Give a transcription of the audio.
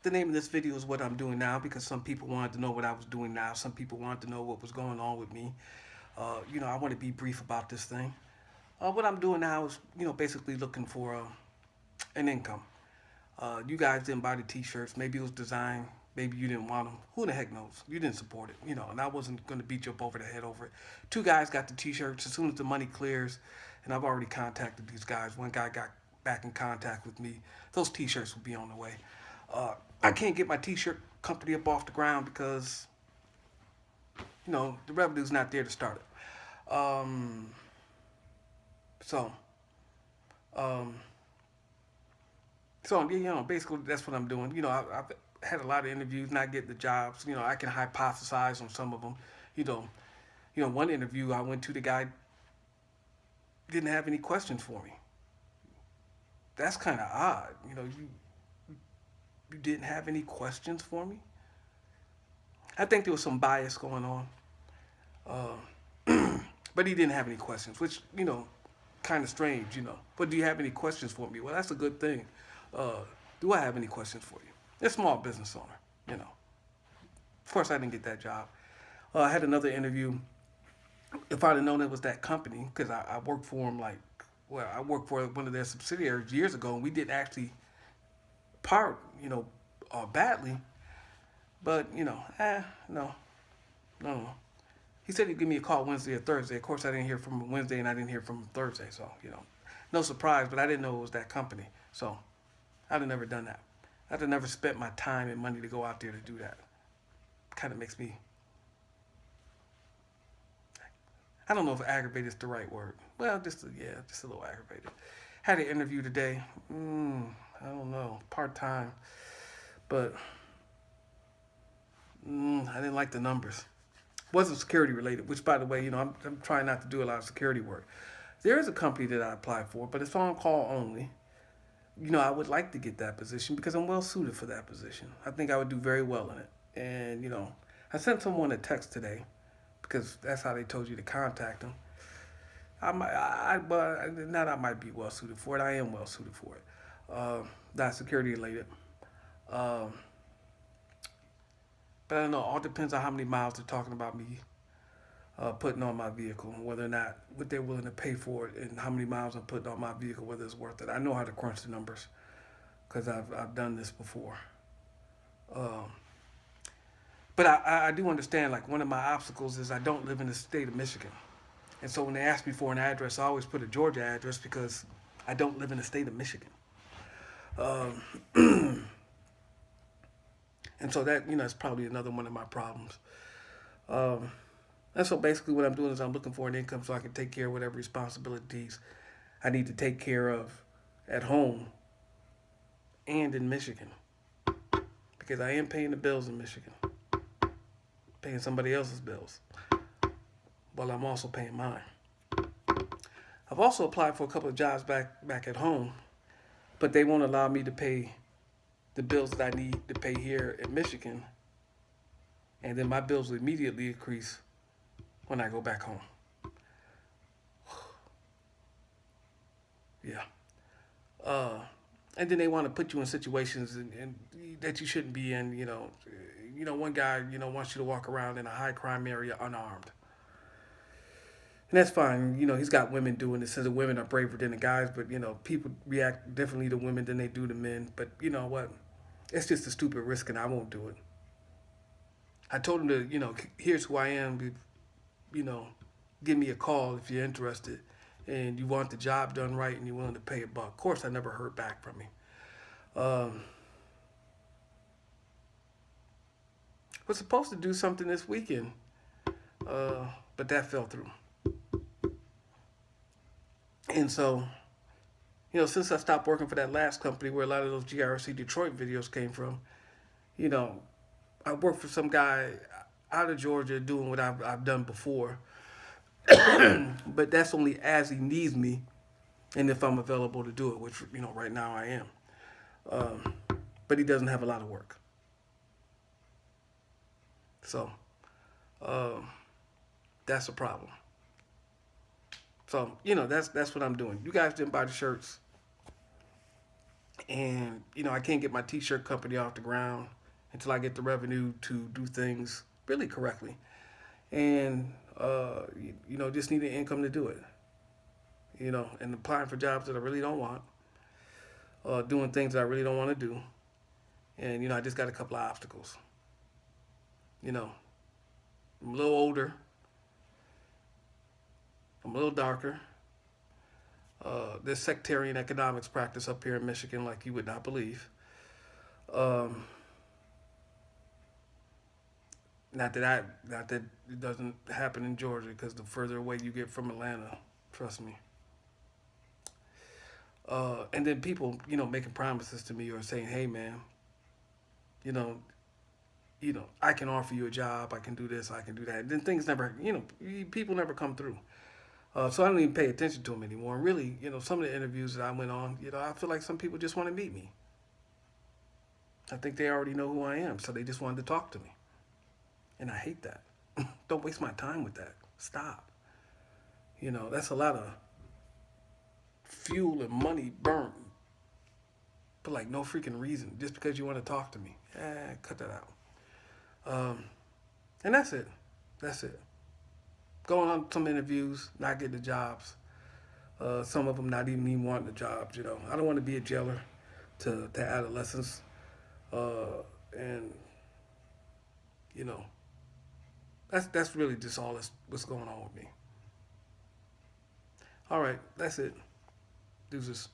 the name of this video is what I'm doing now because some people wanted to know what I was doing now. Some people wanted to know what was going on with me. I want to be brief about this thing. What I'm doing now is, basically looking for an income. You guys didn't buy the T-shirts. Maybe it was design. Maybe you didn't want them. Who the heck knows? You didn't support it, and I wasn't going to beat you up over the head over it. Two guys got the T-shirts as soon as the money clears, and I've already contacted these guys. One guy got back in contact with me. Those T-shirts will be on the way. I can't get my T-shirt company up off the ground because, the revenue's not there to start it. So, um, basically that's what I'm doing. I've had a lot of interviews, not getting the jobs. I can hypothesize on some of them. You know, one interview I went to, the guy didn't have any questions for me. That's kind of odd. You didn't have any questions for me. I think there was some bias going on, but he didn't have any questions, which kind of strange. But do you have any questions for me? Well, that's a good thing. Uh, do I have any questions for you? They're a small business owner. Of course, I didn't get that job. I had another interview. If I'd have known it was that company, because I worked for them I worked for one of their subsidiaries years ago, and we did actually part, badly. But no, no. He said he'd give me a call Wednesday or Thursday. Of course, I didn't hear from him Wednesday, and I didn't hear from him Thursday. So no surprise. But I didn't know it was that company. So I'd have never done that. I'd have never spent my time and money to go out there to do that. Kind of makes me. I don't know if aggravated is the right word. Well, just a little aggravated. Had an interview today. I don't know, part time, but I didn't like the numbers. Wasn't security related, which, by the way, I'm trying not to do a lot of security work. There is a company that I applied for, but it's on call only. I would like to get that position because I'm well suited for that position. I think I would do very well in it. And I sent someone a text today because that's how they told you to contact them. Not I might be well suited for it. I am well suited for it. Not security related. Um, but I don't know. All depends on how many miles they're talking about me putting on my vehicle, whether or not what they're willing to pay for it, and how many miles I'm putting on my vehicle, whether it's worth it. I know how to crunch the numbers because I've done this before. Um, but I do understand, like, one of my obstacles is I don't live in the state of Michigan. And so when they ask me for an address, I always put a Georgia address because I don't live in the state of Michigan. Um, and so that, is probably another one of my problems. Um, and so basically what I'm doing is I'm looking for an income so I can take care of whatever responsibilities I need to take care of at home and in Michigan. Because I am paying the bills in Michigan, paying somebody else's bills, while I'm also paying mine. I've also applied for a couple of jobs back at home, but they won't allow me to pay the bills that I need to pay here in Michigan, and then my bills will immediately increase when I go back home. Yeah. Uh, and then they want to put you in situations and that you shouldn't be in. One guy wants you to walk around in a high crime area unarmed. And that's fine. He's got women doing this. Says the women are braver than the guys, but people react differently to women than they do to men. But you know what? It's just a stupid risk, and I won't do it. I told him to, here's who I am. Give me a call if you're interested, and you want the job done right, and you're willing to pay a buck. Of course, I never heard back from him. Um, was supposed to do something this weekend, but that fell through. And so, since I stopped working for that last company where a lot of those GRSE Detroit videos came from, you know, I work for some guy out of Georgia doing what I've done before. But that's only as he needs me and if I'm available to do it, which, right now I am. Um, but he doesn't have a lot of work. So, um, that's a problem. So, that's what I'm doing. You guys didn't buy the shirts. And I can't get my t-shirt company off the ground until I get the revenue to do things really correctly. And just need an income to do it. And applying for jobs that I really don't want, doing things that I really don't want to do. And I just got a couple of obstacles. You know, I'm a little older. I'm a little darker. There's sectarian economics practice up here in Michigan like you would not believe. Um, not that it doesn't happen in Georgia, because the further away you get from Atlanta, trust me. And then people, making promises to me or saying, "Hey, man, you know, I can offer you a job. I can do this. I can do that." And then things never, people never come through. So I don't even pay attention to them anymore. And really, some of the interviews that I went on, I feel like some people just want to meet me. I think they already know who I am, so they just wanted to talk to me. And I hate that. Don't waste my time with that. Stop. That's a lot of fuel and money burned for like no freaking reason, just because you want to talk to me. Cut that out. Um, and that's it. That's it. Going on some interviews, not getting the jobs. Some of them not even wanting the jobs. I don't want to be a jailer to adolescents. And you know, that's really just all that's what's going on with me. All right, that's it. Deuces.